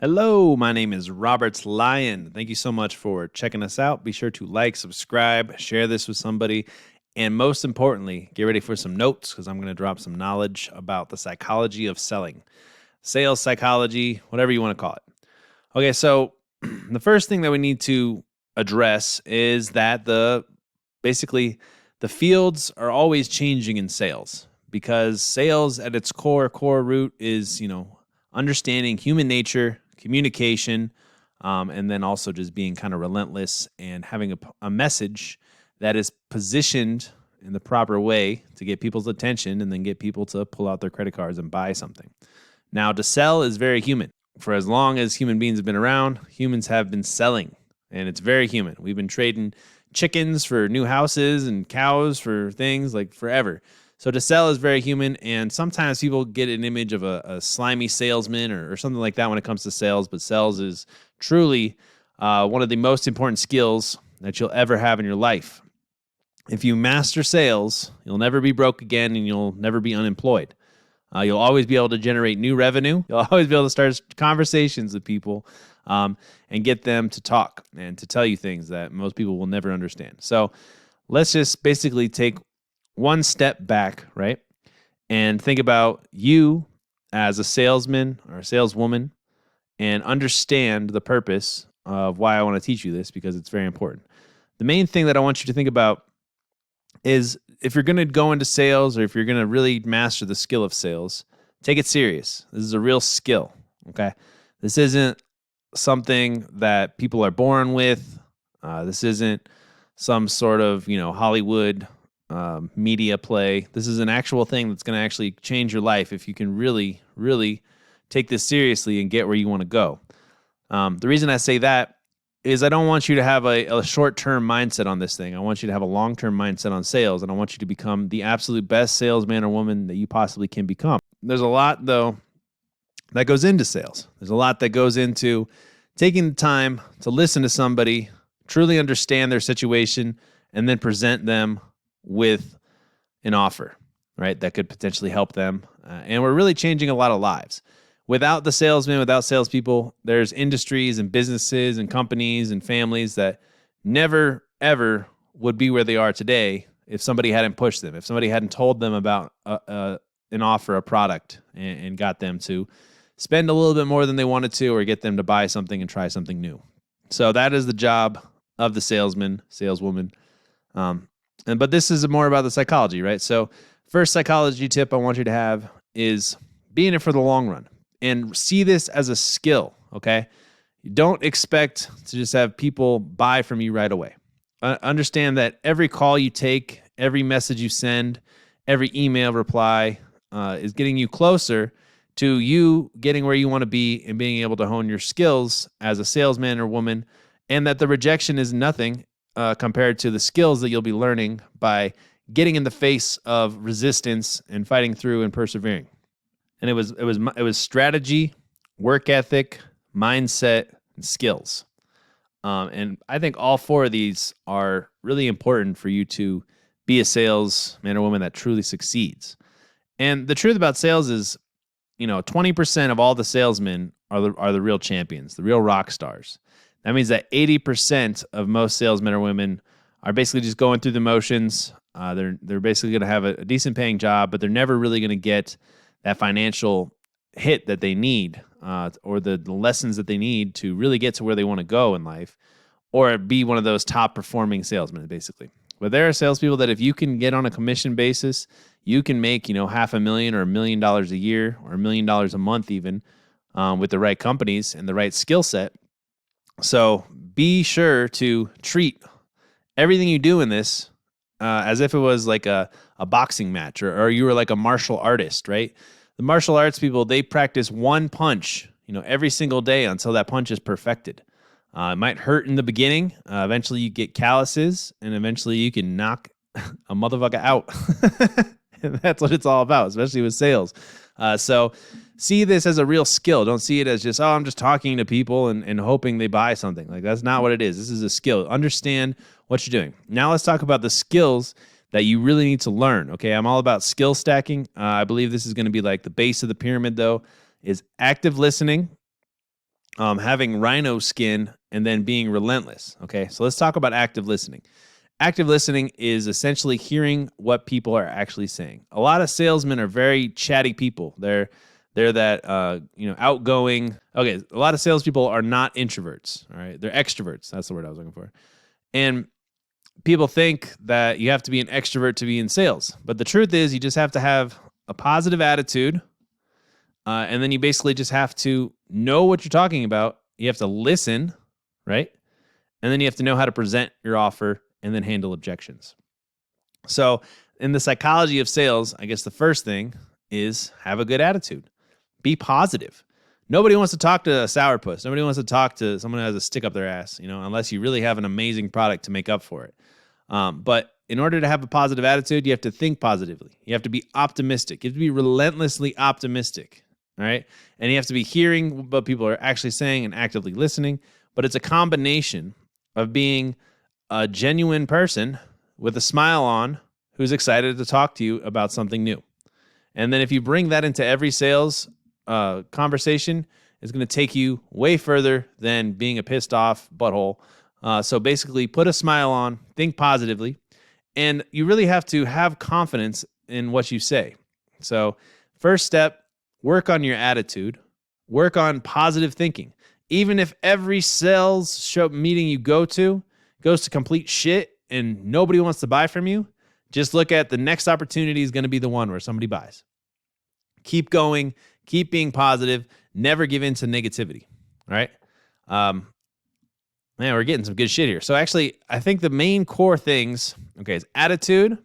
Hello, my name is Robert Lyon. Thank you so much for checking us out. Be sure to like, subscribe, share this with somebody, and most importantly, get ready for some notes because I'm going to drop some knowledge about the psychology of selling, sales psychology, whatever you want to call it. Okay, so the first thing that we need to address is that basically the fields are always changing in sales because sales at its core root is, understanding human nature, communication, and then also just being kind of relentless and having a message that is positioned in the proper way to get people's attention and then get people to pull out their credit cards and buy something. Now, to sell is very human. For as long as human beings have been around, humans have been selling, and it's very human. We've been trading chickens for new houses and cows for things like forever. So to sell is very human, and sometimes people get an image of a slimy salesman or something like that when it comes to sales, but sales is truly one of the most important skills that you'll ever have in your life. If you master sales, you'll never be broke again, and you'll never be unemployed. You'll always be able to generate new revenue. You'll always be able to start conversations with people and get them to talk and to tell you things that most people will never understand. So let's just basically take one step back, right? And think about you as a salesman or a saleswoman and understand the purpose of why I want to teach you this because it's very important. The main thing that I want you to think about is if you're going to go into sales or if you're going to really master the skill of sales, take it serious. This is a real skill, okay? This isn't something that people are born with. This isn't some sort of, Hollywood media play. This is an actual thing that's going to actually change your life if you can really, really take this seriously and get where you want to go. The reason I say that is I don't want you to have a short-term mindset on this thing. I want you to have a long-term mindset on sales, and I want you to become the absolute best salesman or woman that you possibly can become. There's a lot, though, that goes into sales. There's a lot that goes into taking the time to listen to somebody, truly understand their situation, and then present them with an offer, right, that could potentially help them. And we're really changing a lot of lives. Without the salesmen, without salespeople, there's industries and businesses and companies and families that never, ever would be where they are today if somebody hadn't pushed them, if somebody hadn't told them about an offer, a product, and got them to spend a little bit more than they wanted to or get them to buy something and try something new. So that is the job of the salesman, saleswoman. But this is more about the psychology, right? So first psychology tip I want you to have is be in it for the long run and see this as a skill, okay? You don't expect to just have people buy from you right away. Understand that every call you take, every message you send, every email reply is getting you closer to you getting where you want to be and being able to hone your skills as a salesman or woman, and that the rejection is nothing compared to the skills that you'll be learning by getting in the face of resistance and fighting through and persevering. And it was strategy, work ethic, mindset, and skills. And I think all four of these are really important for you to be a salesman or woman that truly succeeds. And the truth about sales is, 20% of all the salesmen are the real champions, the real rock stars. That means that 80% of most salesmen or women are basically just going through the motions. They're basically going to have a decent paying job, but they're never really going to get that financial hit that they need or the lessons that they need to really get to where they want to go in life or be one of those top performing salesmen, basically. But there are salespeople that if you can get on a commission basis, you can make, $500,000 or $1 million a year or $1 million a month even with the right companies and the right skill set. So be sure to treat everything you do in this as if it was like a boxing match or you were like a martial artist, right? The martial arts people, they practice one punch, every single day until that punch is perfected. It might hurt in the beginning. Eventually you get calluses and eventually you can knock a motherfucker out. And that's what it's all about, especially with sales. So see this as a real skill. Don't see it as just, I'm just talking to people and hoping they buy something. Like, that's not what it is. This is a skill. Understand what you're doing. Now let's talk about the skills that you really need to learn. Okay, I'm all about skill stacking. I believe this is going to be like the base of the pyramid, though, is active listening, having rhino skin, and then being relentless. Okay, so let's talk about active listening. Active listening is essentially hearing what people are actually saying. A lot of salesmen are very chatty people. They're that outgoing. Okay, a lot of salespeople are not introverts. All right, they're extroverts. That's the word I was looking for. And people think that you have to be an extrovert to be in sales, but the truth is you just have to have a positive attitude, and then you basically just have to know what you're talking about. You have to listen, right? And then you have to know how to present your offer and then handle objections. So in the psychology of sales, I guess the first thing is have a good attitude. Be positive. Nobody wants to talk to a sourpuss. Nobody wants to talk to someone who has a stick up their ass, unless you really have an amazing product to make up for it. But in order to have a positive attitude, you have to think positively. You have to be optimistic. You have to be relentlessly optimistic, all right? And you have to be hearing what people are actually saying and actively listening. But it's a combination of being a genuine person with a smile on who's excited to talk to you about something new. And then if you bring that into every sales conversation, it's going to take you way further than being a pissed off butthole. So basically put a smile on, think positively, and you really have to have confidence in what you say. So first step, work on your attitude, work on positive thinking. Even if every sales show meeting you go to goes to complete shit and nobody wants to buy from you, just look at the next opportunity is going to be the one where somebody buys. Keep going, keep being positive, never give in to negativity, all right? Man, we're getting some good shit here. So actually, I think the main core things, is attitude,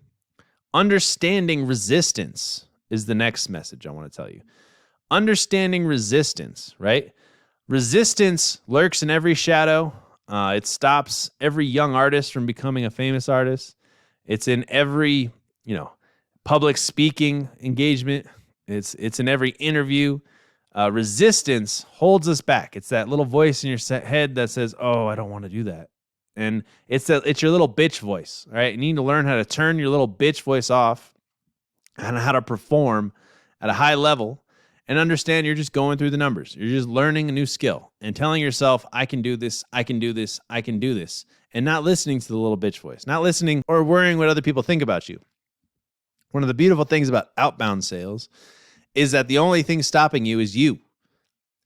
understanding resistance is the next message I want to tell you. Understanding resistance, right? Resistance lurks in every shadow. It stops every young artist from becoming a famous artist. It's in every, public speaking engagement. It's in every interview. Resistance holds us back. It's that little voice in your head that says, "Oh, I don't want to do that," and it's your little bitch voice. All right, you need to learn how to turn your little bitch voice off, and how to perform at a high level. And understand you're just going through the numbers. You're just learning a new skill and telling yourself, I can do this, I can do this, I can do this. And not listening to the little bitch voice, not listening or worrying what other people think about you. One of the beautiful things about outbound sales is that the only thing stopping you is you.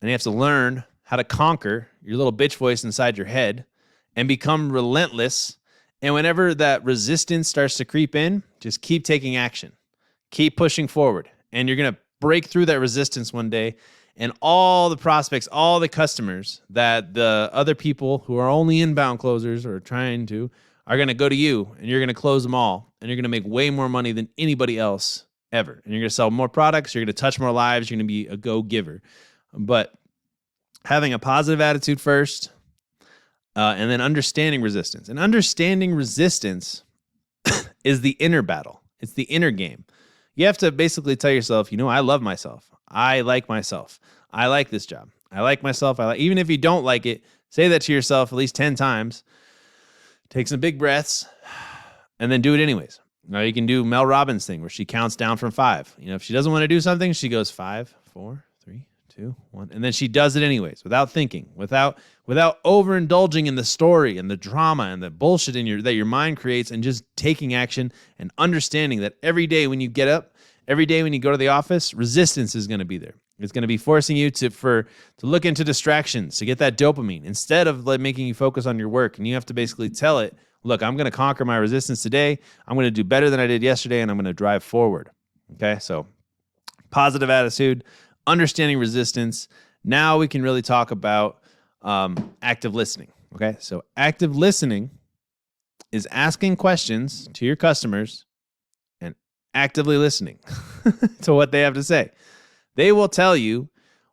And you have to learn how to conquer your little bitch voice inside your head and become relentless. And whenever that resistance starts to creep in, just keep taking action. Keep pushing forward. And you're going to break through that resistance one day, and all the prospects, all the customers that the other people who are only inbound closers or trying to are going to go to you, and you're going to close them all, and you're going to make way more money than anybody else ever. And you're going to sell more products, you're going to touch more lives, you're going to be a go-giver. But having a positive attitude first, and then understanding resistance. And understanding resistance is the inner battle. It's the inner game. You have to basically tell yourself, I love myself. I like myself. I like this job. I like myself. Even if you don't like it, say that to yourself at least 10 times. Take some big breaths and then do it anyways. Now you can do Mel Robbins' thing where she counts down from 5. If she doesn't want to do something, she goes 5, 4, 3, 2, 1. And then she does it anyways without thinking, without overindulging in the story and the drama and the bullshit that your mind creates, and just taking action and understanding that every day when you get up, every day when you go to the office, resistance is going to be there. It's going to be forcing you to look into distractions, to get that dopamine instead of making you focus on your work. And you have to basically tell it, look, I'm going to conquer my resistance today. I'm going to do better than I did yesterday, and I'm going to drive forward. Okay, so positive attitude, understanding resistance. Now we can really talk about active listening. Okay, so active listening is asking questions to your customers and actively listening to what they have to say. They will tell you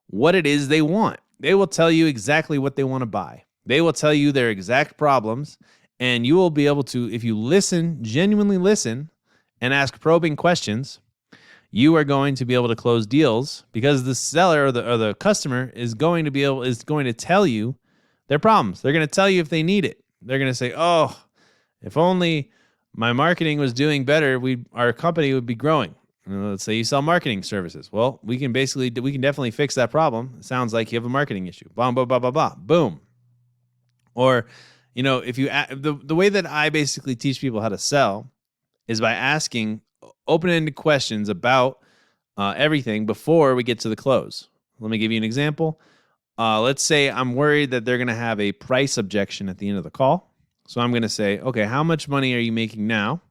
what it is they want. They will tell you exactly what they want to buy. They will tell you their exact problems, and you will be able to, if you listen, genuinely listen, and ask probing questions, you are going to be able to close deals because the seller or the customer is going to tell you their problems. They're going to tell you if they need it. They're going to say, "Oh, if only my marketing was doing better, our company would be growing." Let's say you sell marketing services. Well, we can definitely fix that problem. It sounds like you have a marketing issue. Blah, blah, blah, blah, blah. Boom. Or, if you the way that I basically teach people how to sell is by asking open-ended questions about everything before we get to the close. Let me give you an example. Let's say I'm worried that they're going to have a price objection at the end of the call. So I'm going to say, okay, how much money are you making now?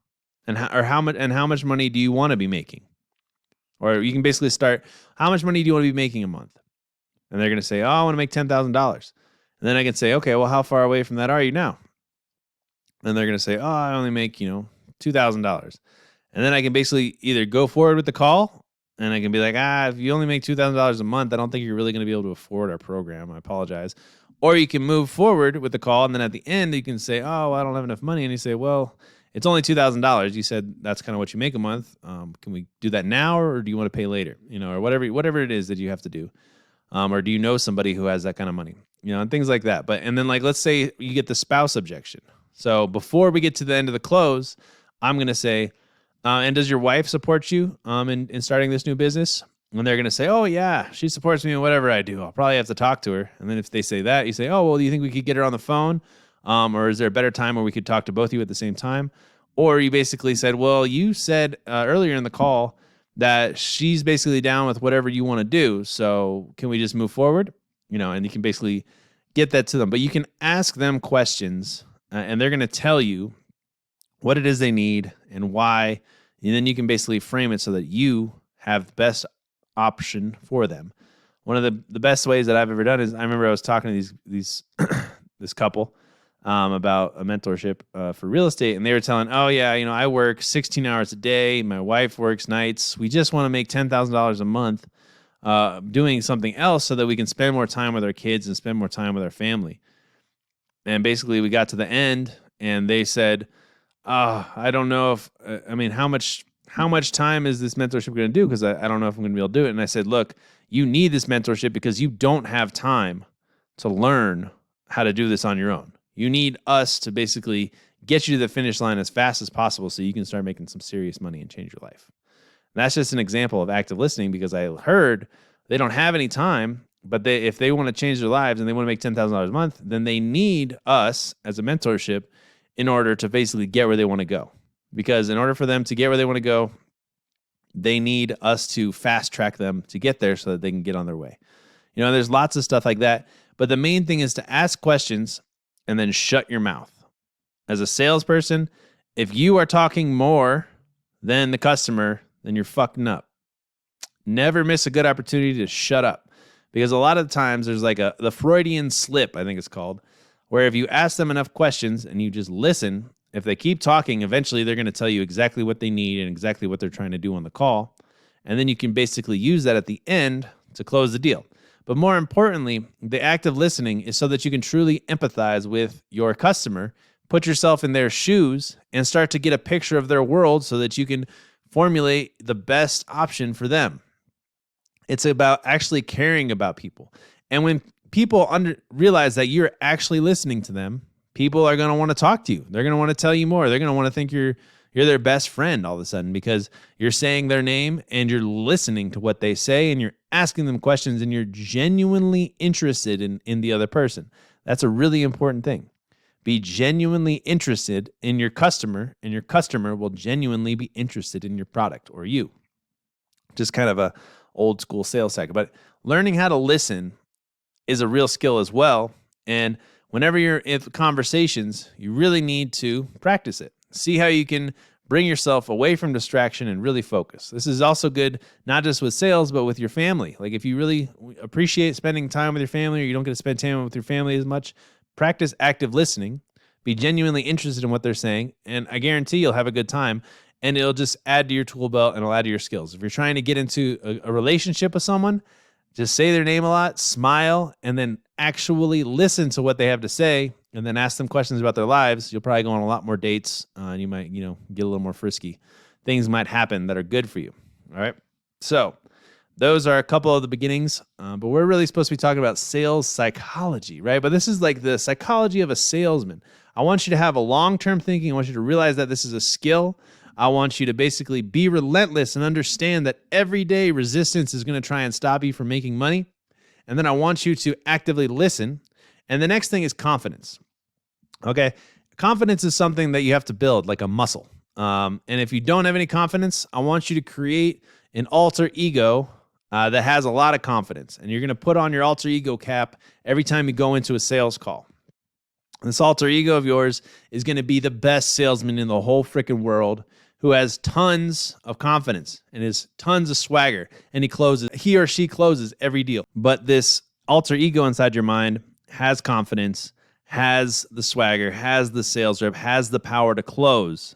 And how much money do you want to be making? Or you can basically start, how much money do you want to be making a month? And they're going to say, oh, I want to make $10,000. And then I can say, okay, well, how far away from that are you now? And they're going to say, oh, I only make, $2,000. And then I can basically either go forward with the call, and I can be like, if you only make $2,000 a month, I don't think you're really going to be able to afford our program. I apologize. Or you can move forward with the call, and then at the end, you can say, oh, I don't have enough money. And you say, well, it's only $2,000. You said that's kind of what you make a month. Can we do that now, or do you want to pay later? Or whatever it is that you have to do. Or do you know somebody who has that kind of money? And things like that. And then let's say you get the spouse objection. So before we get to the end of the close, I'm going to say, and does your wife support you in starting this new business? And they're going to say, oh, yeah, she supports me in whatever I do. I'll probably have to talk to her. And then if they say that, you say, oh, well, do you think we could get her on the phone? Or is there a better time where we could talk to both of you at the same time? Or you basically said, well, you said earlier in the call that she's basically down with whatever you want to do. So can we just move forward? And you can basically get that to them. But you can ask them questions, and they're going to tell you what it is they need and why. And then you can basically frame it so that you have the best option for them. One of the best ways that I've ever done is, I remember I was talking to these this couple about a mentorship for real estate, and they were telling, oh yeah, I work 16 hours a day. My wife works nights. We just want to make $10,000 a month doing something else so that we can spend more time with our kids and spend more time with our family. And basically, we got to the end, and they said, I don't know if, how much time is this mentorship going to do? Because I don't know if I'm going to be able to do it. And I said, look, you need this mentorship because you don't have time to learn how to do this on your own. You need us to basically get you to the finish line as fast as possible so you can start making some serious money and change your life. And that's just an example of active listening, because I heard they don't have any time, but if they want to change their lives and they want to make $10,000 a month, then they need us as a mentorship in order to basically get where they want to go. Because in order for them to get where they want to go, they need us to fast track them to get there so that they can get on their way. There's lots of stuff like that. But the main thing is to ask questions and then shut your mouth. As a salesperson, if you are talking more than the customer, then you're fucking up. Never miss a good opportunity to shut up. Because a lot of times there's the Freudian slip, I think it's called, where if you ask them enough questions and you just listen, if they keep talking, eventually they're going to tell you exactly what they need and exactly what they're trying to do on the call. And then you can basically use that at the end to close the deal. But more importantly, the act of listening is so that you can truly empathize with your customer, put yourself in their shoes, and start to get a picture of their world so that you can formulate the best option for them. It's about actually caring about people. And when people realize that you're actually listening to them, people are going to want to talk to you. They're going to want to tell you more. They're going to want to think you're their best friend all of a sudden, because you're saying their name and you're listening to what they say and you're asking them questions and you're genuinely interested in the other person. That's a really important thing. Be genuinely interested in your customer, and your customer will genuinely be interested in your product or you. Just kind of a old school sales tactic. But learning how to listen is a real skill as well. And whenever you're in conversations, you really need to practice it. See how you can bring yourself away from distraction and really focus. This is also good, not just with sales, but with your family. Like if you really appreciate spending time with your family, or you don't get to spend time with your family as much, practice active listening. Be genuinely interested in what they're saying, and I guarantee you'll have a good time, and it'll just add to your tool belt and it'll add to your skills. If you're trying to get into a relationship with someone, just say their name a lot, smile, and then actually listen to what they have to say, and then ask them questions about their lives. You'll probably go on a lot more dates, and you might, get a little more frisky. Things might happen that are good for you. All right. So those are a couple of the beginnings, but we're really supposed to be talking about sales psychology, right? But this is like the psychology of a salesman. I want you to have a long-term thinking. I want you to realize that this is a skill. I want you to basically be relentless and understand that every day resistance is going to try and stop you from making money. And then I want you to actively listen. And the next thing is confidence. Okay. Confidence is something that you have to build like a muscle. And if you don't have any confidence, I want you to create an alter ego that has a lot of confidence. And you're going to put on your alter ego cap every time you go into a sales call. This alter ego of yours is going to be the best salesman in the whole freaking world, who has tons of confidence and has tons of swagger, and he or she closes every deal. But this alter ego inside your mind has confidence, has the swagger, has the sales rep, has the power to close.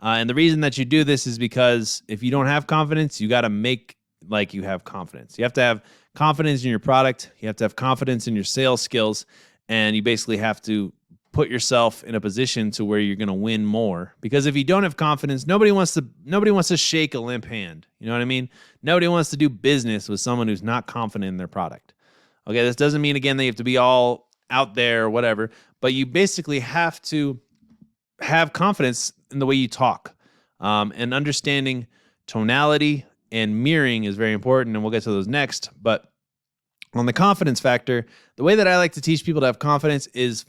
And the reason that you do this is because if you don't have confidence, you got to make like you have confidence. You have to have confidence in your product. You have to have confidence in your sales skills. And you basically have to put yourself in a position to where you're going to win more. Because if you don't have confidence, nobody wants to shake a limp hand. You know what I mean? Nobody wants to do business with someone who's not confident in their product. Okay, this doesn't mean, again, that you have to be all out there or whatever, but you basically have to have confidence in the way you talk. And understanding tonality and mirroring is very important, and we'll get to those next. But on the confidence factor, the way that I like to teach people to have confidence is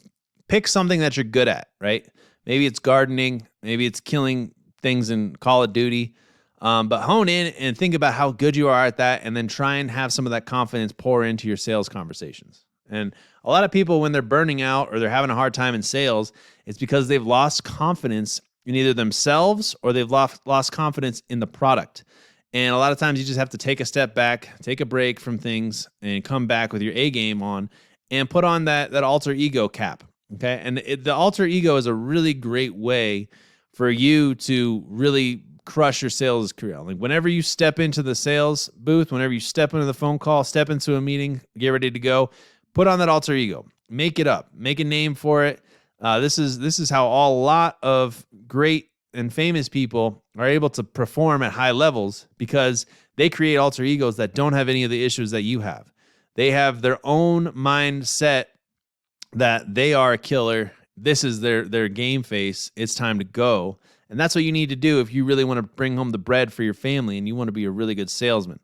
pick something that you're good at, right? Maybe it's gardening, maybe it's killing things in Call of Duty, but hone in and think about how good you are at that, and then try and have some of that confidence pour into your sales conversations. And a lot of people, when they're burning out or they're having a hard time in sales, it's because they've lost confidence in either themselves or they've lost confidence in the product. And a lot of times you just have to take a step back, take a break from things, and come back with your A game on and put on that alter ego cap. Okay. And the alter ego is a really great way for you to really crush your sales career. Like whenever you step into the sales booth, whenever you step into the phone call, step into a meeting, get ready to go, put on that alter ego, make it up, make a name for it. This is how a lot of great and famous people are able to perform at high levels, because they create alter egos that don't have any of the issues that you have. They have their own mindset that they are a killer. This is their game face. It's time to go. And that's what you need to do if you really want to bring home the bread for your family and you want to be a really good salesman.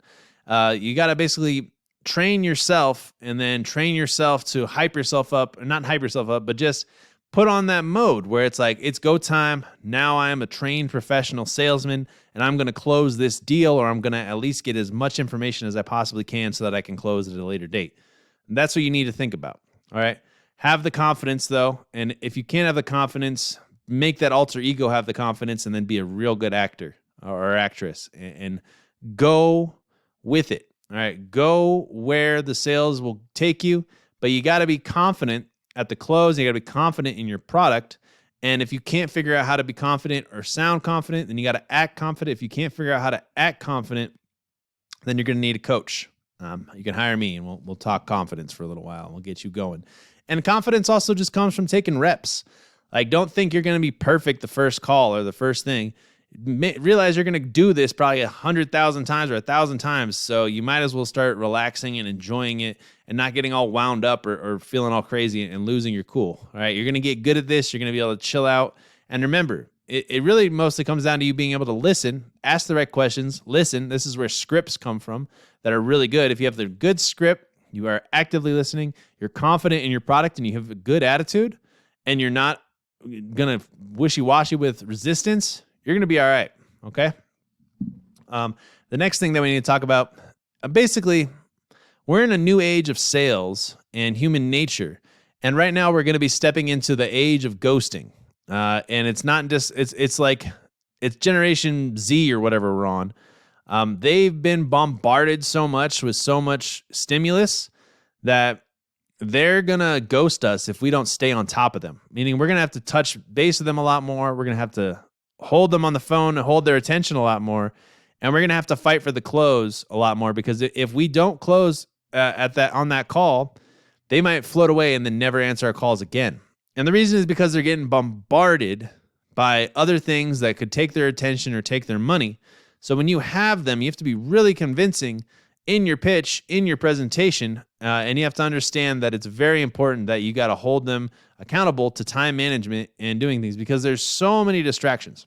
You got to basically train yourself, and then train yourself to hype yourself up, or not hype yourself up, but just put on that mode where it's like, it's go time. Now I am a trained professional salesman, and I'm going to close this deal, or I'm going to at least get as much information as I possibly can so that I can close at a later date. And that's what you need to think about. All right. Have the confidence though. And if you can't have the confidence, make that alter ego have the confidence, and then be a real good actor or actress, and go with it. All right. Go where the sales will take you, but you got to be confident at the close. You got to be confident in your product. And if you can't figure out how to be confident or sound confident, then you got to act confident. If you can't figure out how to act confident, then you're going to need a coach. You can hire me, and we'll talk confidence for a little while. We'll get you going. And confidence also just comes from taking reps. Like, don't think you're going to be perfect the first call or the first thing. Realize you're going to do this probably 100,000 times or 1,000 times. So you might as well start relaxing and enjoying it, and not getting all wound up or feeling all crazy and losing your cool. All right. You're going to get good at this. You're going to be able to chill out. And remember, it really mostly comes down to you being able to listen, ask the right questions, listen. This is where scripts come from that are really good. If you have the good script, you are actively listening, you're confident in your product, and you have a good attitude, and you're not going to wishy-washy with resistance, you're going to be all right, okay? The next thing that we need to talk about, basically, we're in a new age of sales and human nature, and right now we're going to be stepping into the age of ghosting. And it's not just, it's like, it's Generation Z or whatever we're on. They've been bombarded so much with so much stimulus that they're going to ghost us if we don't stay on top of them. Meaning we're going to have to touch base with them a lot more. We're going to have to hold them on the phone and hold their attention a lot more. And we're going to have to fight for the close a lot more, because if we don't close on that call, they might float away and then never answer our calls again. And the reason is because they're getting bombarded by other things that could take their attention or take their money. So when you have them, you have to be really convincing in your pitch, in your presentation, and you have to understand that it's very important that you got to hold them accountable to time management and doing things, because there's so many distractions.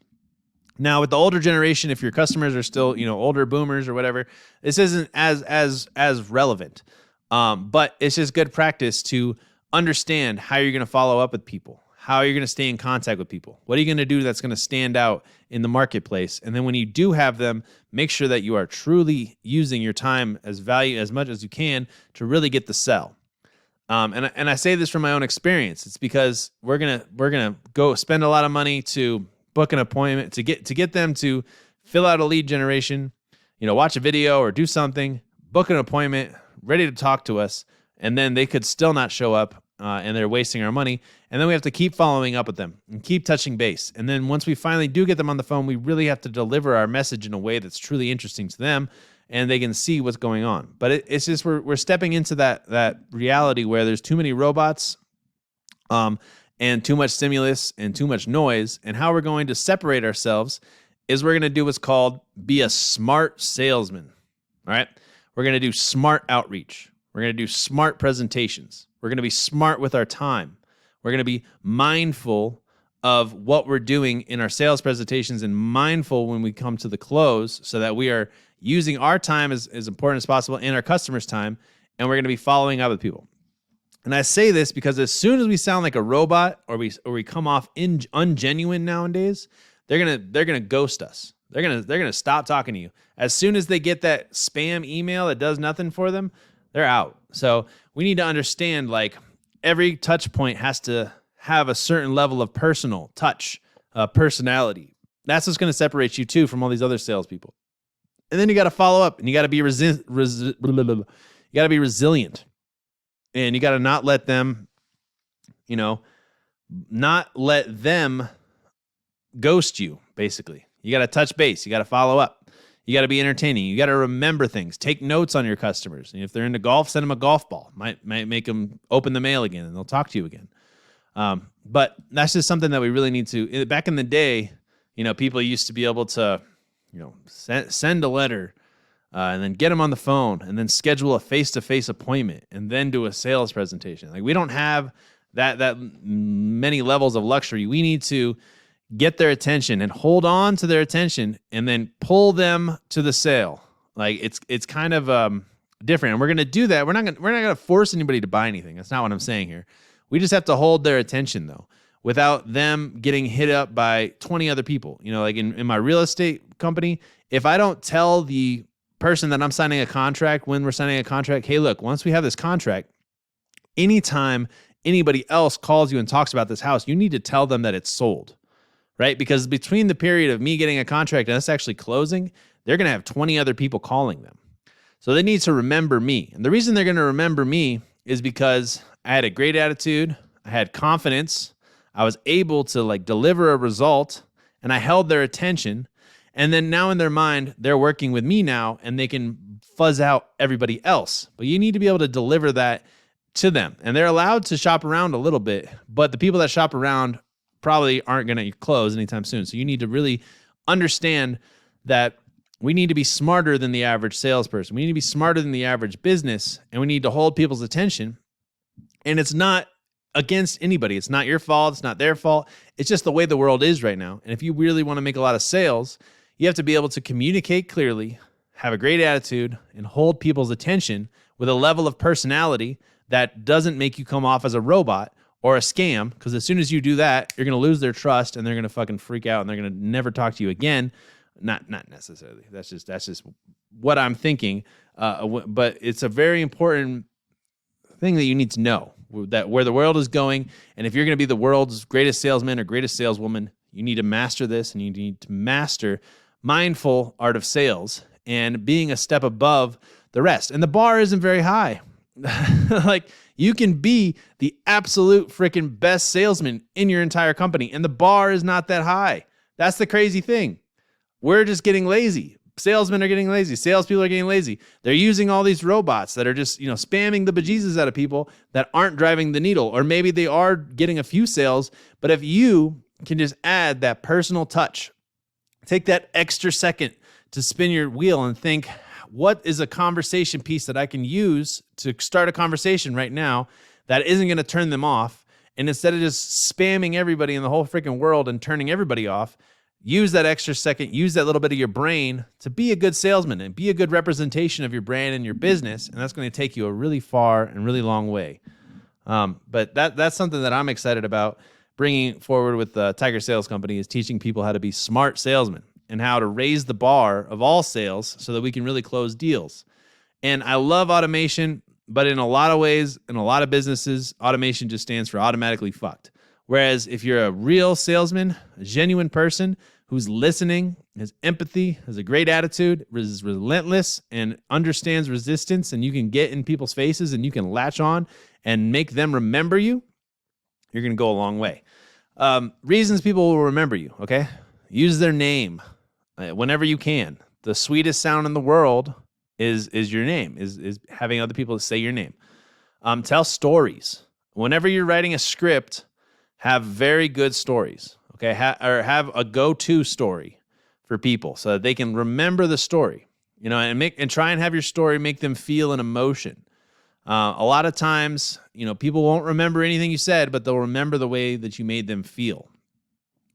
Now, with the older generation, if your customers are still, older boomers or whatever, this isn't as relevant. But it's just good practice to understand how you're going to follow up with people, how you're going to stay in contact with people. What are you going to do that's going to stand out in the marketplace? And then when you do have them, make sure that you are truly using your time as much as you can to really get the sell. And I say this from my own experience. It's because we're gonna go spend a lot of money to book an appointment to get them to fill out a lead generation, watch a video or do something, book an appointment, ready to talk to us, and then they could still not show up, and they're wasting our money. And then we have to keep following up with them and keep touching base. And then once we finally do get them on the phone, we really have to deliver our message in a way that's truly interesting to them, and they can see what's going on. But it's just we're stepping into that reality where there's too many robots, and too much stimulus and too much noise. And how we're going to separate ourselves is we're going to do what's called be a smart salesman. All right. We're going to do smart outreach. We're going to do smart presentations. We're going to be smart with our time. We're going to be mindful of what we're doing in our sales presentations and mindful when we come to the close so that we are using our time as important as possible and our customers' time. And we're going to be following up with people. And I say this because as soon as we sound like a robot or we come off ungenuine nowadays, they're gonna ghost us. They're gonna stop talking to you. As soon as they get that spam email that does nothing for them, they're out. So we need to understand, like, every touch point has to have a certain level of personal touch, personality. That's what's gonna separate you too from all these other salespeople. And then you got to follow up, and you got to be resilient. And you got to not let them ghost you, basically. You got to touch base. You got to follow up. You got to be entertaining. You got to remember things. Take notes on your customers. And if they're into golf, send them a golf ball. Might make them open the mail again, and they'll talk to you again. But that's just something that we really need to. Back in the day, people used to be able to, send a letter, and then get them on the phone, and then schedule a face-to-face appointment, and then do a sales presentation. Like, we don't have that many levels of luxury. We need to get their attention and hold on to their attention, and then pull them to the sale. Like, it's kind of different, and we're going to do that. We're not going to force anybody to buy anything. That's not what I'm saying here. We just have to hold their attention, though, without them getting hit up by 20 other people. Like in my real estate company, if I don't tell the person that I'm signing a contract when we're signing a contract, hey, look, once we have this contract, anytime anybody else calls you and talks about this house, you need to tell them that it's sold, right? Because between the period of me getting a contract and us actually closing, they're going to have 20 other people calling them. So they need to remember me. And the reason they're going to remember me is because I had a great attitude, I had confidence, I was able to deliver a result, and I held their attention. And then now in their mind, they're working with me now, and they can fuzz out everybody else. But you need to be able to deliver that to them. And they're allowed to shop around a little bit, but the people that shop around probably aren't going to close anytime soon. So you need to really understand that we need to be smarter than the average salesperson. We need to be smarter than the average business, and we need to hold people's attention. And it's not against anybody. It's not your fault. It's not their fault. It's just the way the world is right now. And if you really want to make a lot of sales, you have to be able to communicate clearly, have a great attitude, and hold people's attention with a level of personality that doesn't make you come off as a robot or a scam. Because as soon as you do that, you're going to lose their trust, and they're going to fucking freak out, and they're going to never talk to you again. Not necessarily. That's just what I'm thinking. But it's a very important thing that you need to know, that where the world is going. And if you're going to be the world's greatest salesman or greatest saleswoman, you need to master this, and you need to master mindful art of sales and being a step above the rest. And the bar isn't very high. You can be the absolute freaking best salesman in your entire company, and the bar is not that high. That's the crazy thing. We're just getting lazy. Salesmen are getting lazy. Salespeople are getting lazy. They're using all these robots that are just, spamming the bejesus out of people that aren't driving the needle. Or maybe they are getting a few sales, but if you can just add that personal touch, take that extra second to spin your wheel and think, what is a conversation piece that I can use to start a conversation right now that isn't going to turn them off? And instead of just spamming everybody in the whole freaking world and turning everybody off, use that extra second, use that little bit of your brain to be a good salesman and be a good representation of your brand and your business. And that's going to take you a really far and really long way. But that's something that I'm excited about bringing forward with the Tiger Sales Company, is teaching people how to be smart salesmen and how to raise the bar of all sales so that we can really close deals. And I love automation, but in a lot of ways, in a lot of businesses, automation just stands for automatically fucked. Whereas if you're a real salesman, a genuine person who's listening, has empathy, has a great attitude, is relentless, and understands resistance, and you can get in people's faces and you can latch on and make them remember you, you're going to go a long way. Reasons people will remember you, okay? Use their name whenever you can. The sweetest sound in the world is your name, is having other people say your name. Tell stories. Whenever you're writing a script, have very good stories, okay? Or have a go-to story for people so that they can remember the story, and try and have your story make them feel an emotion. A lot of times, people won't remember anything you said, but they'll remember the way that you made them feel.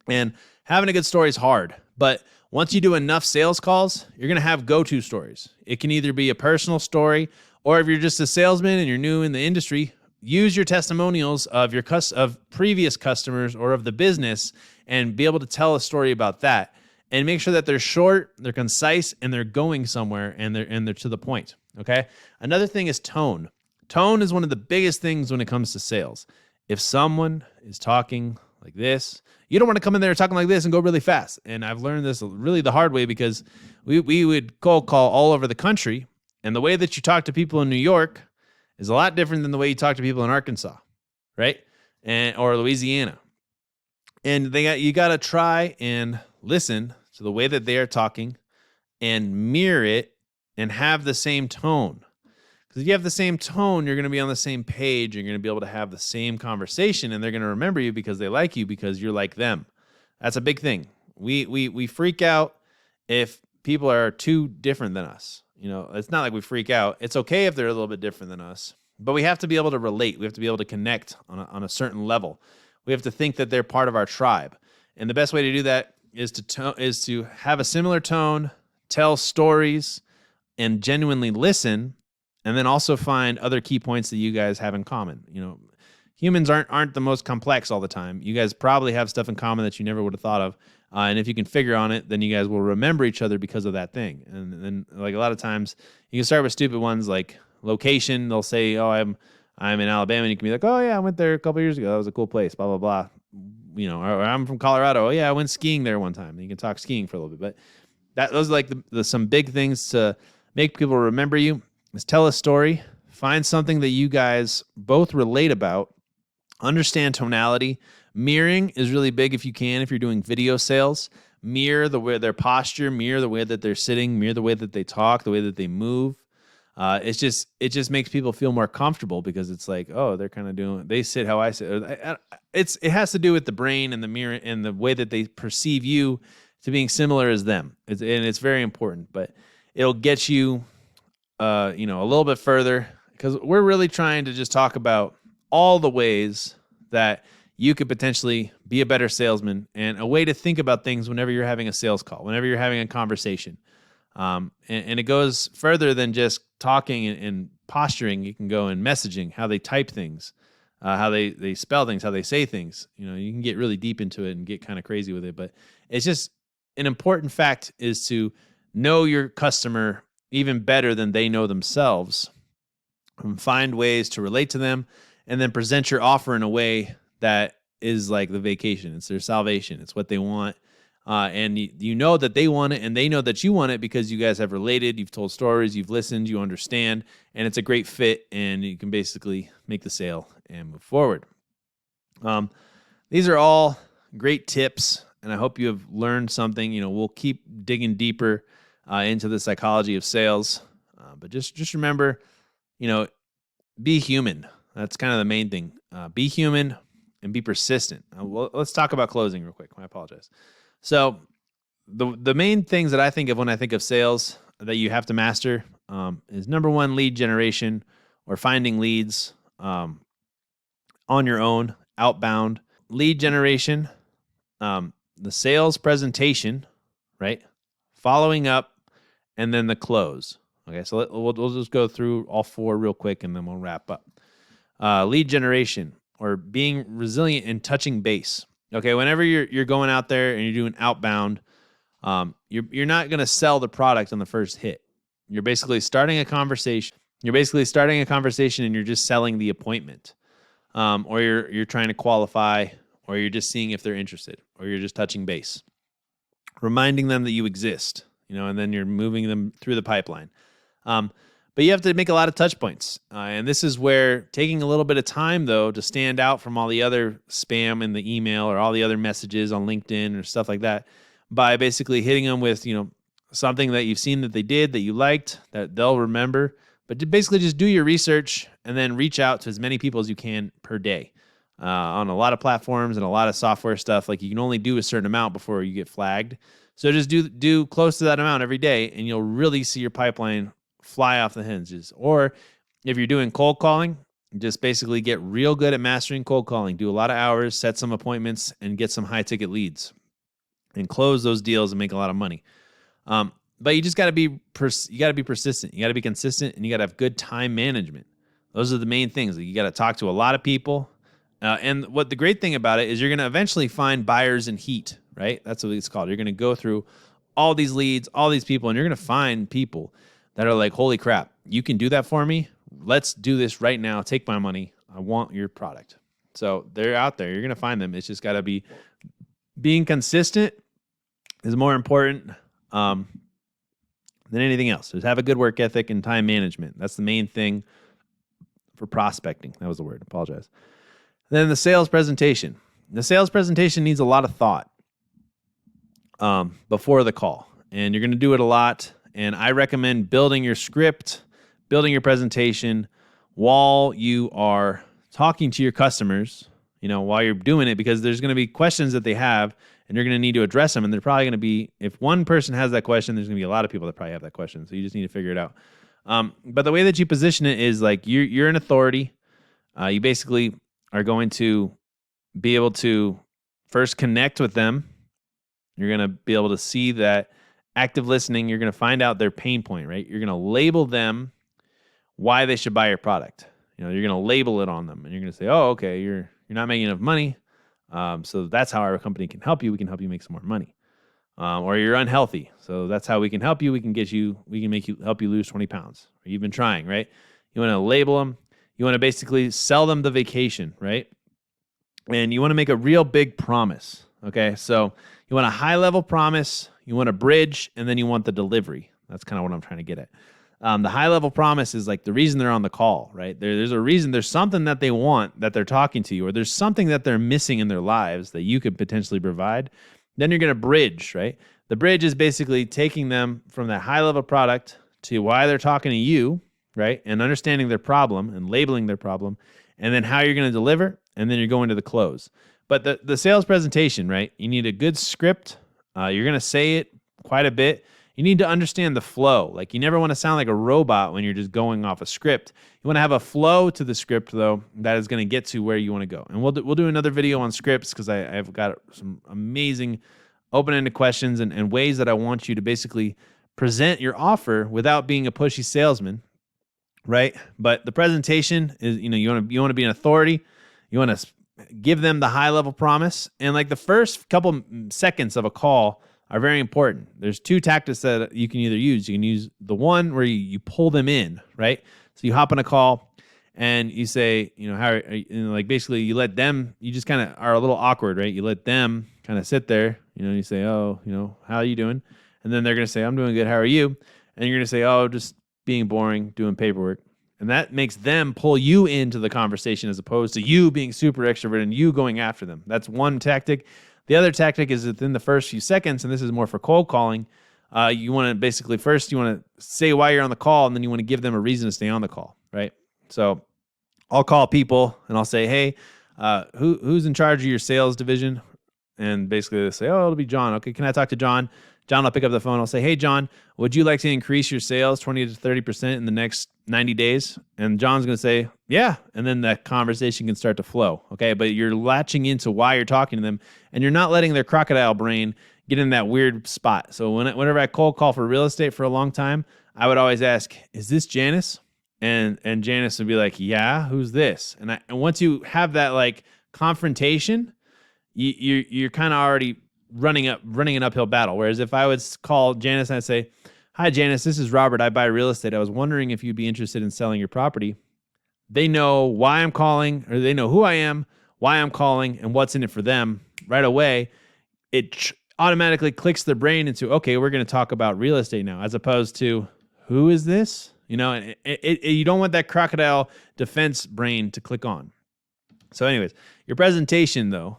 And having a good story is hard, but once you do enough sales calls, you're going to have go-to stories. It can either be a personal story, or if you're just a salesman and you're new in the industry, use your testimonials of previous customers or of the business and be able to tell a story about that. And make sure that they're short, they're concise, and they're going somewhere, and they're to the point. Okay. Another thing is tone. Tone is one of the biggest things when it comes to sales. If someone is talking like this, you don't want to come in there talking like this and go really fast. And I've learned this really the hard way, because we would cold call all over the country, and the way that you talk to people in New York is a lot different than the way you talk to people in Arkansas, right? Or Louisiana. And you got to try and listen to the way that they are talking and mirror it and have the same tone. Because if you have the same tone, you're going to be on the same page. You're going to be able to have the same conversation, and they're going to remember you because they like you, because you're like them. That's a big thing. We freak out if people are too different than us. It's not like we freak out. It's okay if they're a little bit different than us, but we have to be able to relate. We have to be able to connect on a certain level. We have to think that they're part of our tribe. And the best way to do that is to have a similar tone, tell stories, and genuinely listen. And then also find other key points that you guys have in common. Humans aren't the most complex all the time. You guys probably have stuff in common that you never would have thought of. And if you can figure on it, then you guys will remember each other because of that thing. And then, like, a lot of times, you can start with stupid ones like location. They'll say, "Oh, I'm in Alabama," and you can be like, "Oh yeah, I went there a couple years ago. That was a cool place." Blah blah blah. Or I'm from Colorado. Oh yeah, I went skiing there one time. And you can talk skiing for a little bit, but those are like some big things to make people remember you. Is tell a story, find something that you guys both relate about, understand tonality. Mirroring is really big if you can, if you're doing video sales. Mirror the way their posture, mirror the way that they're sitting, mirror the way that they talk, the way that they move. It just makes people feel more comfortable, because it's like, oh, they sit how I sit. It has to do with the brain and the mirror and the way that they perceive you to being similar as them. It's very important, but it'll get you a little bit further, because we're really trying to just talk about all the ways that you could potentially be a better salesman, and a way to think about things whenever you're having a sales call, whenever you're having a conversation. And it goes further than just talking and posturing. You can go in messaging, how they type things, how they spell things, how they say things. You can get really deep into it and get kind of crazy with it. But it's just an important fact is to know your customer even better than they know themselves, and find ways to relate to them, and then present your offer in a way that is like the vacation. It's their salvation. It's what they want. And you know that they want it, and they know that you want it, because you guys have related, you've told stories, you've listened, you understand, and it's a great fit, and you can basically make the sale and move forward. These are all great tips, and I hope you have learned something. We'll keep digging deeper into the psychology of sales. But just remember, be human. That's kind of the main thing. Be human and be persistent. Let's talk about closing real quick. I apologize. So the main things that I think of when I think of sales that you have to master is, number one, lead generation, or finding leads on your own, outbound. Lead generation, the sales presentation, right? Following up, and then the close. Okay, so we'll just go through all four real quick, and then we'll wrap up. Lead generation, or being resilient and touching base. Okay, whenever you're going out there and you're doing outbound, you're not going to sell the product on the first hit. You're basically starting a conversation. And you're just selling the appointment, or you're trying to qualify, or you're just seeing if they're interested, or you're just touching base, reminding them that you exist, and then you're moving them through the pipeline. But you have to make a lot of touch points. And this is where taking a little bit of time, though, to stand out from all the other spam in the email or all the other messages on LinkedIn or stuff like that, by basically hitting them with, something that you've seen that they did, that you liked, that they'll remember. But to basically just do your research and then reach out to as many people as you can per day. On a lot of platforms and a lot of software stuff, like you can only do a certain amount before you get flagged. So just do close to that amount every day, and you'll really see your pipeline fly off the hinges. Or if you're doing cold calling, just basically get real good at mastering cold calling. Do a lot of hours, set some appointments, and get some high ticket leads, and close those deals and make a lot of money. But you just got to be persistent. You got to be consistent, and you got to have good time management. Those are the main things. You got to talk to a lot of people. And what the great thing about it is you're going to eventually find buyers in heat, right? That's what it's called. You're going to go through all these leads, all these people, and you're going to find people that are like, holy crap, you can do that for me? Let's do this right now. Take my money. I want your product. So they're out there. You're going to find them. It's just got to be being consistent is more important than anything else. Just have a good work ethic and time management. That's the main thing for prospecting. That was the word. Apologize. Then the sales presentation. The sales presentation needs a lot of thought before the call, and you're going to do it a lot. And I recommend building your script, building your presentation while you are talking to your customers, while you're doing it, because there's going to be questions that they have, and you're going to need to address them. And they're probably going to be, if one person has that question, there's going to be a lot of people that probably have that question. So you just need to figure it out. But the way that you position it is like you're an authority. You basically are going to be able to first connect with them. You're going to be able to see that active listening. You're going to find out their pain point, right? You're going to label them why they should buy your product. You're going to label it on them, and you're going to say, oh, okay, you're not making enough money. So that's how our company can help you. We can help you make some more money. Or you're unhealthy. So that's how we can help you. We can help you lose 20 pounds. Or you've been trying, right? You want to label them. You want to basically sell them the vacation, right? And you want to make a real big promise, okay? So you want a high-level promise, you want a bridge, and then you want the delivery. That's kind of what I'm trying to get at. The high-level promise is like the reason they're on the call, right? There's a reason, there's something that they want that they're talking to you, or there's something that they're missing in their lives that you could potentially provide. Then you're going to bridge, right? The bridge is basically taking them from that high-level product to why they're talking to you, right? And understanding their problem and labeling their problem, and then how you're going to deliver, and then you're going to the close. But the sales presentation, right? You need a good script. You're going to say it quite a bit. You need to understand the flow. Like, you never want to sound like a robot when you're just going off a script. You want to have a flow to the script, though, that is going to get to where you want to go. And we'll do another video on scripts, because I've got some amazing open-ended questions and ways that I want you to basically present your offer without being a pushy salesman. Right? But the presentation is, you want to be an authority. You want to give them the high level promise. And like the first couple seconds of a call are very important. There's two tactics that you can either use. You can use the one where you pull them in, right? So you hop on a call and you say, how are you, like basically you let them, you just kind of are a little awkward, right? You let them kind of sit there, you say, oh, how are you doing? And then they're going to say, I'm doing good. How are you? And you're going to say, oh, just being boring, doing paperwork. And that makes them pull you into the conversation as opposed to you being super extroverted and you going after them. That's one tactic. The other tactic is within the first few seconds, and this is more for cold calling. You want to basically first, you want to say why you're on the call, and then you want to give them a reason to stay on the call, right? So I'll call people and I'll say, hey, who's in charge of your sales division? And basically they say, oh, it'll be John. Okay, can I talk to John? John will pick up the phone. I'll say, hey, John, would you like to increase your sales 20 to 30% in the next 90 days? And John's going to say, yeah. And then that conversation can start to flow. Okay. But you're latching into why you're talking to them, and you're not letting their crocodile brain get in that weird spot. So whenever I cold call for real estate for a long time, I would always ask, is this Janice? And Janice would be like, yeah, who's this? And once you have that like confrontation, you're kind of already running an uphill battle. Whereas if I would call Janice and I'd say, hi, Janice, this is Robert. I buy real estate. I was wondering if you'd be interested in selling your property. They know why I'm calling, or they know who I am, why I'm calling, and what's in it for them right away. It automatically clicks their brain into, okay, we're going to talk about real estate now, as opposed to, who is this? You know, and you don't want that crocodile defense brain to click on. So anyways, your presentation, though,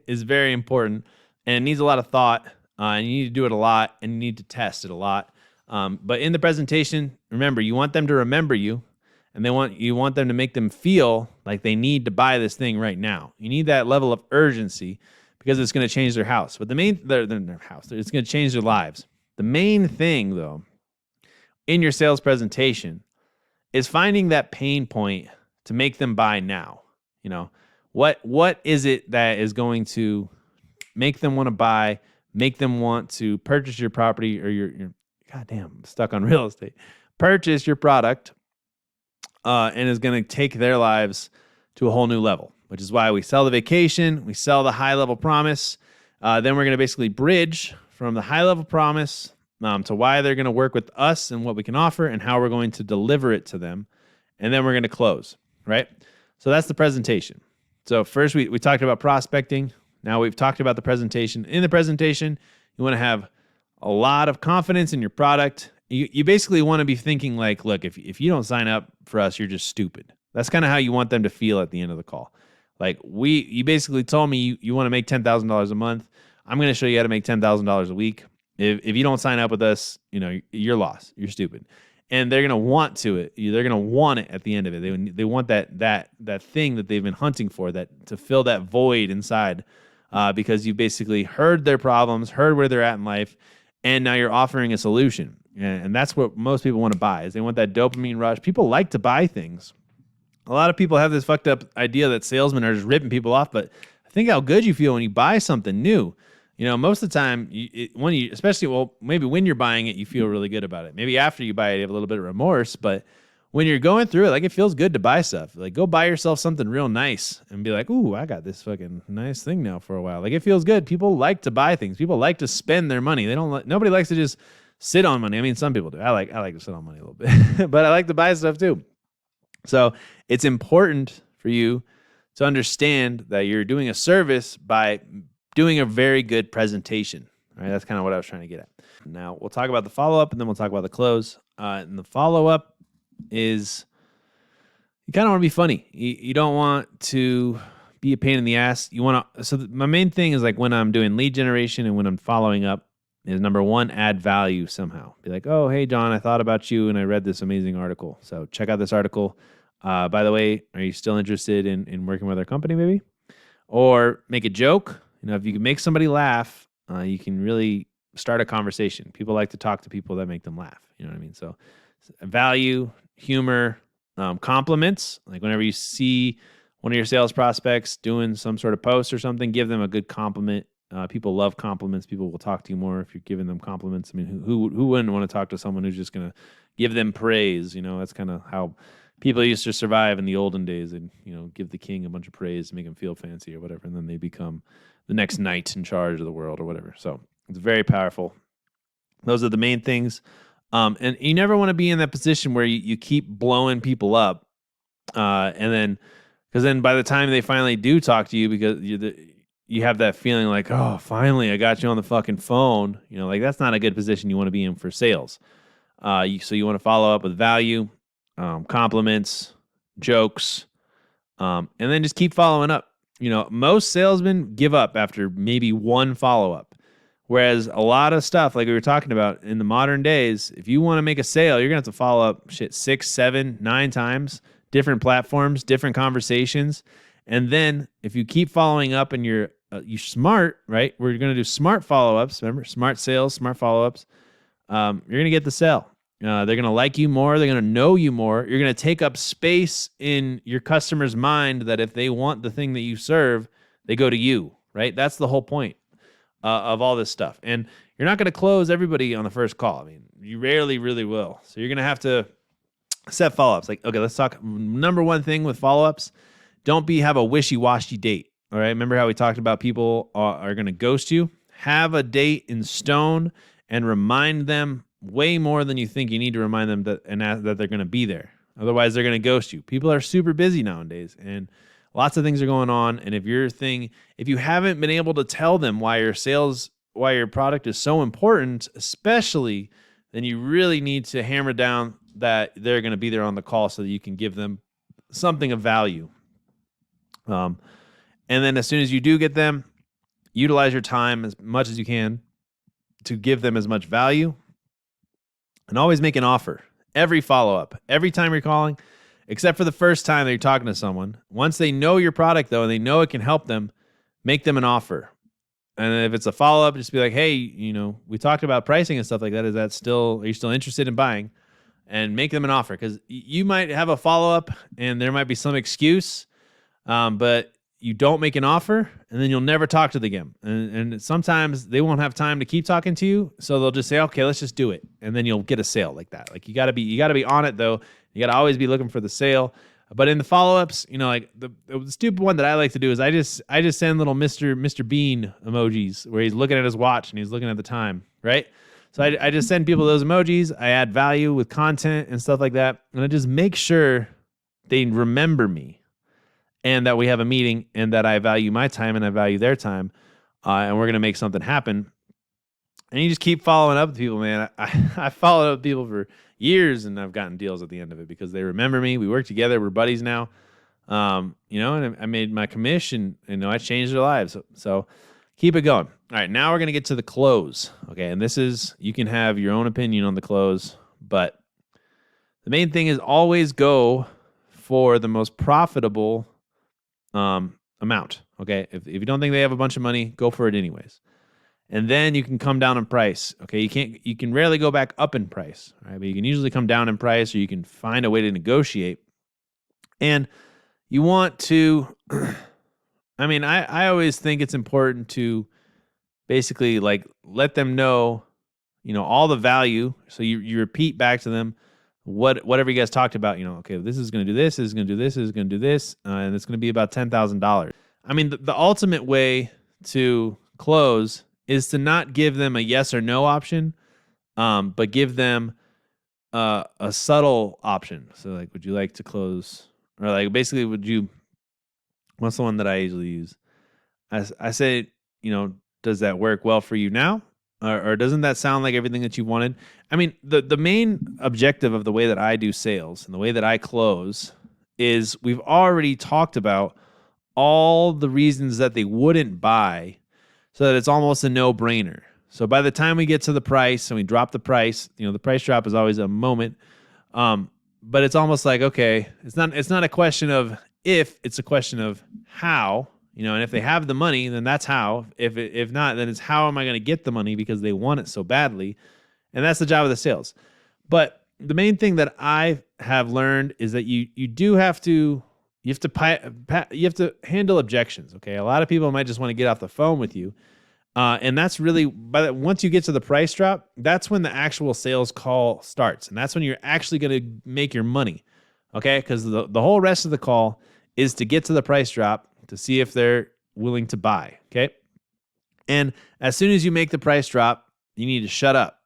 is very important, and it needs a lot of thought, and you need to do it a lot, and you need to test it a lot. But in the presentation, remember, you want them to remember you, and you want them to make them feel like they need to buy this thing right now. You need that level of urgency, because it's going to change their house. But it's going to change their lives. The main thing, though, in your sales presentation is finding that pain point to make them buy now. You know, what is it that is going to make them want to buy, make them want to purchase your property, or your goddamn, I'm stuck on real estate, purchase your product, and is going to take their lives to a whole new level, which is why we sell the vacation, we sell the high level promise. Then we're going to basically bridge from the high level promise to why they're going to work with us and what we can offer and how we're going to deliver it to them. And then we're going to close, right? So that's the presentation. So first we talked about prospecting. Now we've talked about the presentation. In the presentation, you want to have a lot of confidence in your product. You basically want to be thinking like, look, if you don't sign up for us, you're just stupid. That's kind of how you want them to feel at the end of the call. Like you basically told me you want to make $10,000 a month. I'm going to show you how to make $10,000 a week. If you don't sign up with us, you know, you're lost. You're stupid. And they're going to want to They're going to want it at the end of it. They want that thing that they've been hunting for, that to fill that void inside, because you basically heard their problems, heard where they're at in life, and now you're offering a solution. And that's what most people want to buy, is they want that dopamine rush. People like to buy things. A lot of people have this fucked up idea that salesmen are just ripping people off, but think how good you feel when you buy something new. You know, most of the time, maybe when you're buying it, you feel really good about it. Maybe after you buy it, you have a little bit of remorse, but when you're going through it, like, it feels good to buy stuff. Like, go buy yourself something real nice and be like, ooh, I got this fucking nice thing now for a while. Like, it feels good. People like to buy things. People like to spend their money. Nobody likes to just sit on money. I mean, some people do. I like to sit on money a little bit, but I like to buy stuff too. So it's important for you to understand that you're doing a service by doing a very good presentation. All right, that's kind of what I was trying to get at. Now, we'll talk about the follow-up, and then we'll talk about the close. And the follow-up is, you kind of want to be funny. You don't want to be a pain in the ass. My main thing is, like, when I'm doing lead generation and when I'm following up, is number one, add value somehow. Be like, oh, hey, John, I thought about you and I read this amazing article. So check out this article. By the way, are you still interested in working with our company maybe? Or make a joke. You know, if you can make somebody laugh, you can really start a conversation. People like to talk to people that make them laugh. You know what I mean? So value, humor, compliments. Like, whenever you see one of your sales prospects doing some sort of post or something, give them a good compliment. People love compliments. People will talk to you more if you're giving them compliments. I mean, who wouldn't want to talk to someone who's just going to give them praise? You know, that's kind of how people used to survive in the olden days. And, you know, give the king a bunch of praise to make him feel fancy or whatever. And then they become the next knight in charge of the world or whatever. So it's very powerful. Those are the main things. And you never want to be in that position where you keep blowing people up. Because then by the time they finally do talk to you, because you have that feeling like, oh, finally, I got you on the fucking phone. You know, like, that's not a good position you want to be in for sales. So you want to follow up with value, compliments, jokes, and then just keep following up. You know, most salesmen give up after maybe one follow-up. Whereas a lot of stuff, like we were talking about in the modern days, if you want to make a sale, you're going to have to follow up 6, 7, 9 times, different platforms, different conversations. And then if you keep following up and you're you smart, right? We're going to do smart follow-ups. Remember, smart sales, smart follow-ups. You're going to get the sale. They're going to like you more. They're going to know you more. You're going to take up space in your customer's mind that if they want the thing that you serve, they go to you, right? That's the whole point of all this stuff. And you're not going to close everybody on the first call. I mean, you rarely really will. So you're going to have to set follow-ups. Like, okay, let's talk. Number one thing with follow-ups, don't have a wishy-washy date. All right. Remember how we talked about people are going to ghost you? Have a date in stone and remind them way more than you think you need to remind them that they're going to be there. Otherwise, they're going to ghost you. People are super busy nowadays, and lots of things are going on. And if you haven't been able to tell them why your product is so important, especially, then you really need to hammer down that they're going to be there on the call so that you can give them something of value. And then as soon as you do get them, utilize your time as much as you can to give them as much value, and always make an offer. Every follow-up, every time you're calling, except for the first time that you're talking to someone. Once they know your product, though, and they know it can help them, make them an offer. And if it's a follow-up, just be like, hey, we talked about pricing and stuff like that. Are you still interested in buying? And make them an offer, because you might have a follow-up and there might be some excuse, but you don't make an offer, and then you'll never talk to them again. And sometimes they won't have time to keep talking to you, so they'll just say, okay, let's just do it. And then you'll get a sale like that. Like you gotta be on it though. You gotta always be looking for the sale. But in the follow-ups, like the stupid one that I like to do is I just send little Mr. Bean emojis where he's looking at his watch and he's looking at the time, right? So I just send people those emojis. I add value with content and stuff like that. And I just make sure they remember me, and that we have a meeting, and that I value my time and I value their time, and we're going to make something happen. And you just keep following up with people, man. I followed up with people for years, and I've gotten deals at the end of it because they remember me. We work together. We're buddies now. And I made my commission, I changed their lives. So keep it going. All right, now we're going to get to the close. Okay, and you can have your own opinion on the close, but the main thing is always go for the most profitable amount. Okay. If you don't think they have a bunch of money, go for it anyways. And then you can come down in price. Okay. You can rarely go back up in price, right? But you can usually come down in price, or you can find a way to negotiate. And you want to, I always think it's important to basically like let them know, all the value. So you repeat back to them whatever you guys talked about, okay, this is going to do this, this is going to do this, this is going to do this, and it's going to be about $10,000. The ultimate way to close is to not give them a yes or no option, but give them a subtle option. So like, would you like to close? Or like basically, what's the one that I usually use? I say, does that work well for you now? Or doesn't that sound like everything that you wanted? The main objective of the way that I do sales and the way that I close is we've already talked about all the reasons that they wouldn't buy, so that it's almost a no-brainer. So by the time we get to the price and we drop the price, the price drop is always a moment. But it's almost like, okay, it's not a question of if, it's a question of how. And if they have the money, then that's how. If not, then it's how am I going to get the money because they want it so badly. And that's the job of the sales. But the main thing that I have learned is that you have to handle objections. Okay, a lot of people might just want to get off the phone with you, and that's really once you get to the price drop, that's when the actual sales call starts, and that's when you're actually going to make your money. Okay, because the whole rest of the call is to get to the price drop to see if they're willing to buy. Okay, and as soon as you make the price drop, you need to shut up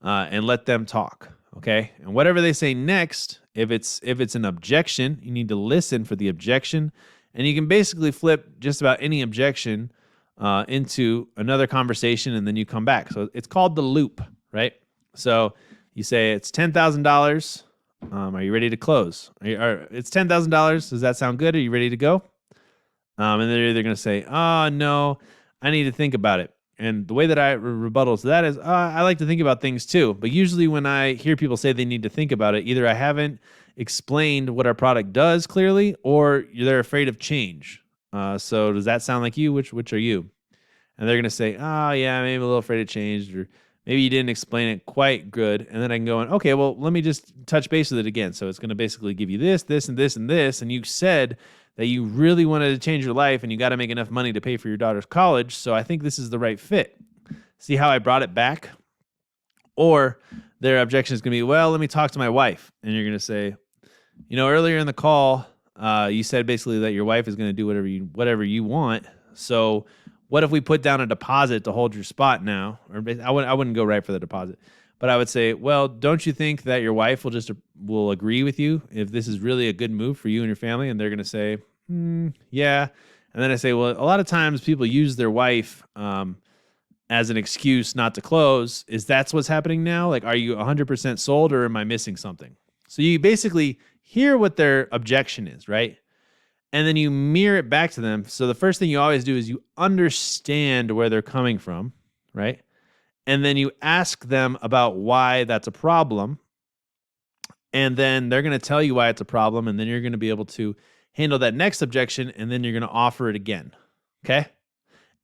and let them talk. Okay, and whatever they say next, if it's an objection, you need to listen for the objection, and you can basically flip just about any objection into another conversation, and then you come back. So it's called the loop, right? So you say it's $10,000. Are you ready to close? It's $10,000. Does that sound good? Are you ready to go? And they're either going to say, "Oh no, I need to think about it." And the way that I rebuttal to that is, I like to think about things too. But usually when I hear people say they need to think about it, either I haven't explained what our product does clearly, or they're afraid of change. So does that sound like you? Which are you? And they're going to say, oh, yeah, maybe a little afraid to change, or maybe you didn't explain it quite good. And then I can go in, okay, well, let me just touch base with it again. So it's going to basically give you this, this, and this, and this. And you said that you really wanted to change your life and you got to make enough money to pay for your daughter's college. So I think this is the right fit. See how I brought it back? Or their objection is going to be, well, let me talk to my wife. And you're going to say, earlier in the call, you said basically that your wife is going to do whatever you want. So what if we put down a deposit to hold your spot now? Or I wouldn't go right for the deposit, but I would say, well, don't you think that your wife will agree with you if this is really a good move for you and your family? And they're going to say, yeah. And then I say, well, a lot of times people use their wife as an excuse not to close. That's what's happening now? Like, are you 100% sold, or am I missing something? So you basically hear what their objection is, right? And then you mirror it back to them. So the first thing you always do is you understand where they're coming from, right? And then you ask them about why that's a problem. And then they're going to tell you why it's a problem. And then you're going to be able to handle that next objection. And then you're going to offer it again. Okay?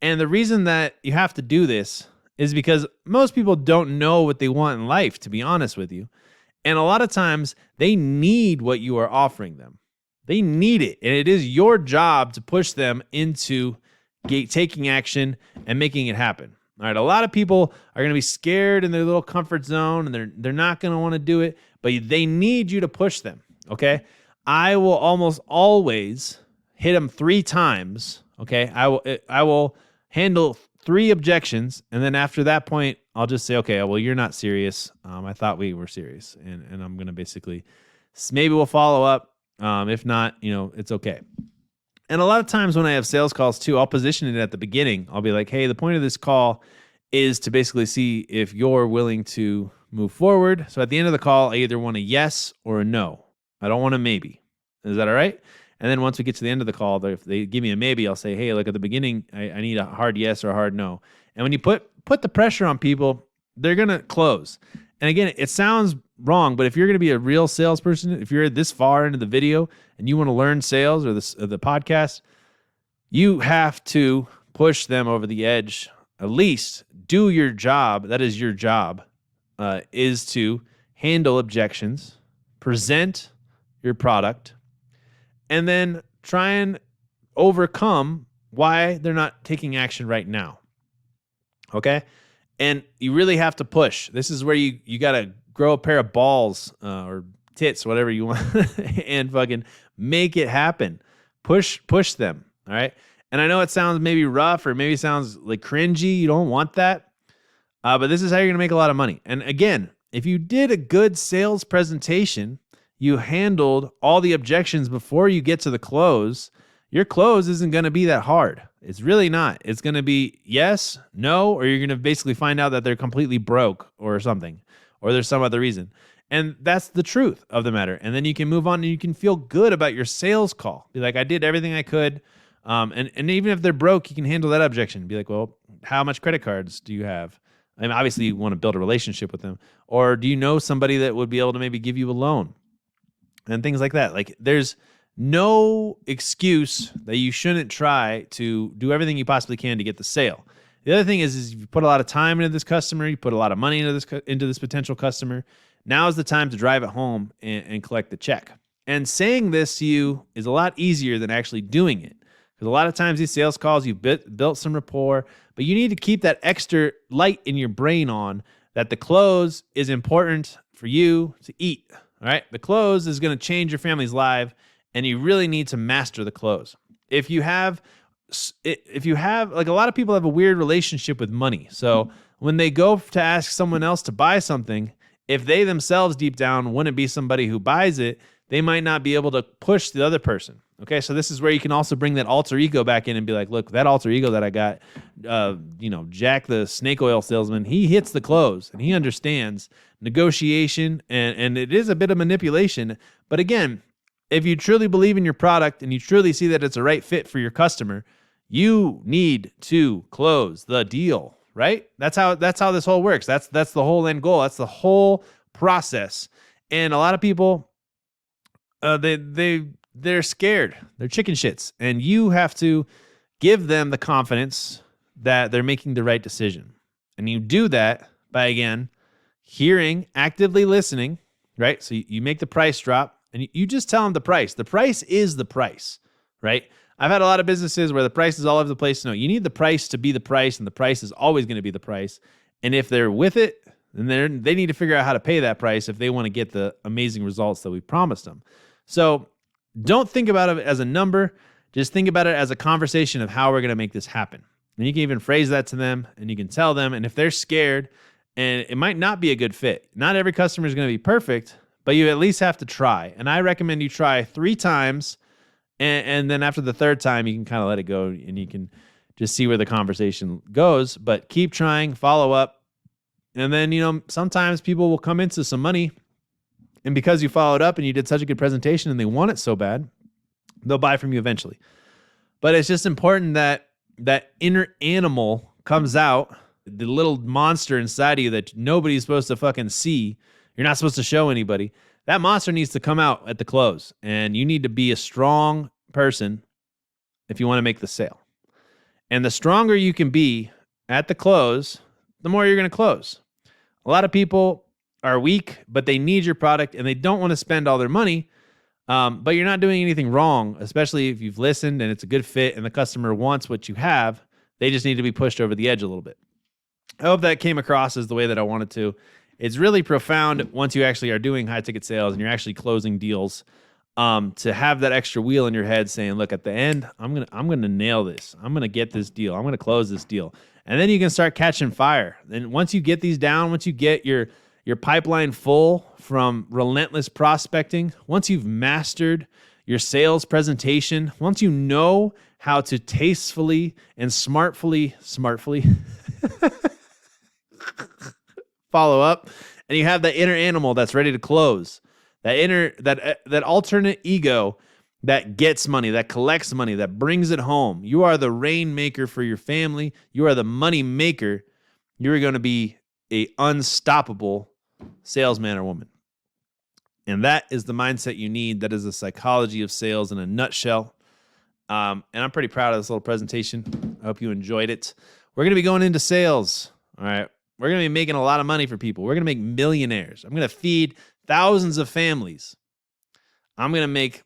And the reason that you have to do this is because most people don't know what they want in life, to be honest with you. And a lot of times they need what you are offering them. They need it, and it is your job to push them into taking action and making it happen. All right, a lot of people are going to be scared in their little comfort zone, and they're not going to want to do it, but they need you to push them, okay? I will almost always hit them 3 times, okay? I will handle 3 objections, and then after that point, I'll just say, okay, well, you're not serious. I thought we were serious, and I'm going to basically, maybe we'll follow up. If not, it's okay. And a lot of times when I have sales calls too, I'll position it at the beginning. I'll be like, hey, the point of this call is to basically see if you're willing to move forward. So at the end of the call, I either want a yes or a no. I don't want a maybe. Is that all right? And then once we get to the end of the call, if they give me a maybe, I'll say, hey, look, at the beginning, I need a hard yes or a hard no. And when you put the pressure on people, they're going to close. And again, it sounds wrong, but if you're going to be a real salesperson, if you're this far into the video and you want to learn sales or the podcast, you have to push them over the edge. At least do your job. That is your job, is to handle objections, present your product, and then try and overcome why they're not taking action right now. Okay? And you really have to push. This is where you got to grow a pair of balls or tits, whatever you want, and fucking make it happen. Push them, all right? And I know it sounds maybe rough or maybe sounds like cringy. You don't want that. But this is how you're going to make a lot of money. And again, if you did a good sales presentation, you handled all the objections before you get to the close, your close isn't going to be that hard. It's really not. It's going to be yes, no, or you're going to basically find out that they're completely broke or something, or there's some other reason. And that's the truth of the matter. And then you can move on and you can feel good about your sales call. Be like, I did everything I could. And even if they're broke, you can handle that objection. Be like, well, how much credit cards do you have? I mean, obviously you want to build a relationship with them. Or do you know somebody that would be able to maybe give you a loan? And things like that. Like, there's no excuse that you shouldn't try to do everything you possibly can to get the sale. The other thing is you put a lot of time into this customer, you put a lot of money into this potential customer. Now is the time to drive it home and collect the check. And saying this to you is a lot easier than actually doing it. Because a lot of times these sales calls, you've built some rapport, but you need to keep that extra light in your brain on that the close is important for you to eat. All right, the close is going to change your family's life, and you really need to master the close. If you have, like, a lot of people have a weird relationship with money. So when they go to ask someone else to buy something, if they themselves deep down wouldn't be somebody who buys it, they might not be able to push the other person. Okay, so this is where you can also bring that alter ego back in and be like, look, that alter ego that I got, Jack the snake oil salesman, he hits the close and he understands negotiation and it is a bit of manipulation. But again, if you truly believe in your product and you truly see that it's a right fit for your customer, you need to close the deal, right? That's how this whole works. That's the whole end goal. That's the whole process. And a lot of people, they they're scared. They're chicken shits. And you have to give them the confidence that they're making the right decision. And you do that by, again, hearing, actively listening, right? So you make the price drop and you just tell them the price. The price is the price, right? I've had a lot of businesses where the price is all over the place. No, you need the price to be the price, and the price is always going to be the price. And if they're with it, then they need to figure out how to pay that price if they want to get the amazing results that we promised them. So don't think about it as a number. Just think about it as a conversation of how we're going to make this happen. And you can even phrase that to them, and you can tell them. And if they're scared, and it might not be a good fit, not every customer is going to be perfect, but you at least have to try. And I recommend you try 3 times. And then after the 3rd time, you can kind of let it go and you can just see where the conversation goes. But keep trying, follow up. And then, sometimes people will come into some money. And because you followed up and you did such a good presentation and they want it so bad, they'll buy from you eventually. But it's just important that that inner animal comes out, the little monster inside of you that nobody's supposed to fucking see. You're not supposed to show anybody. That monster needs to come out at the close, and you need to be a strong person if you want to make the sale. And the stronger you can be at the close, the more you're going to close. A lot of people are weak, but they need your product, and they don't want to spend all their money, but you're not doing anything wrong, especially if you've listened and it's a good fit and the customer wants what you have. They just need to be pushed over the edge a little bit. I hope that came across as the way that I wanted to. It's really profound once you actually are doing high ticket sales and you're actually closing deals, to have that extra wheel in your head saying, look, at the end, I'm gonna nail this. I'm gonna get this deal. I'm gonna close this deal. And then you can start catching fire. And once you get these down, once you get your pipeline full from relentless prospecting, once you've mastered your sales presentation, once you know how to tastefully and smartfully follow up, and you have that inner animal that's ready to close, that alternate ego that gets money, that collects money, that brings it home. You are the rainmaker for your family. You are the money maker. You're going to be a unstoppable salesman or woman. And that is the mindset you need. That is the psychology of sales in a nutshell. And I'm pretty proud of this little presentation. I hope you enjoyed it. We're going to be going into sales. All right. We're going to be making a lot of money for people. We're going to make millionaires. I'm going to feed thousands of families. I'm going to make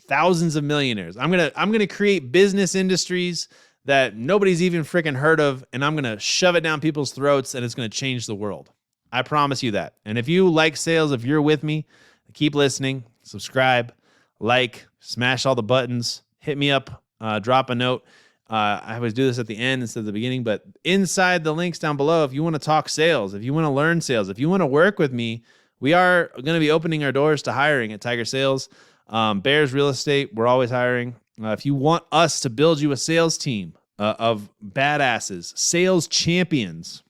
thousands of millionaires. I'm going to create business industries that nobody's even freaking heard of, and I'm going to shove it down people's throats, and it's going to change the world. I promise you that. And if you like sales, if you're with me, keep listening, subscribe, like, smash all the buttons, hit me up, drop a note. I always do this at the end instead of the beginning, but inside the links down below, if you want to talk sales, if you want to learn sales, if you want to work with me, we are going to be opening our doors to hiring at Tiger Sales. Bears Real Estate, we're always hiring. If you want us to build you a sales team of badasses, sales champions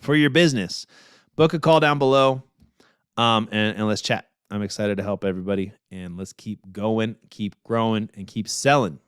for your business, book a call down below, and let's chat. I'm excited to help everybody, and let's keep going, keep growing, and keep selling.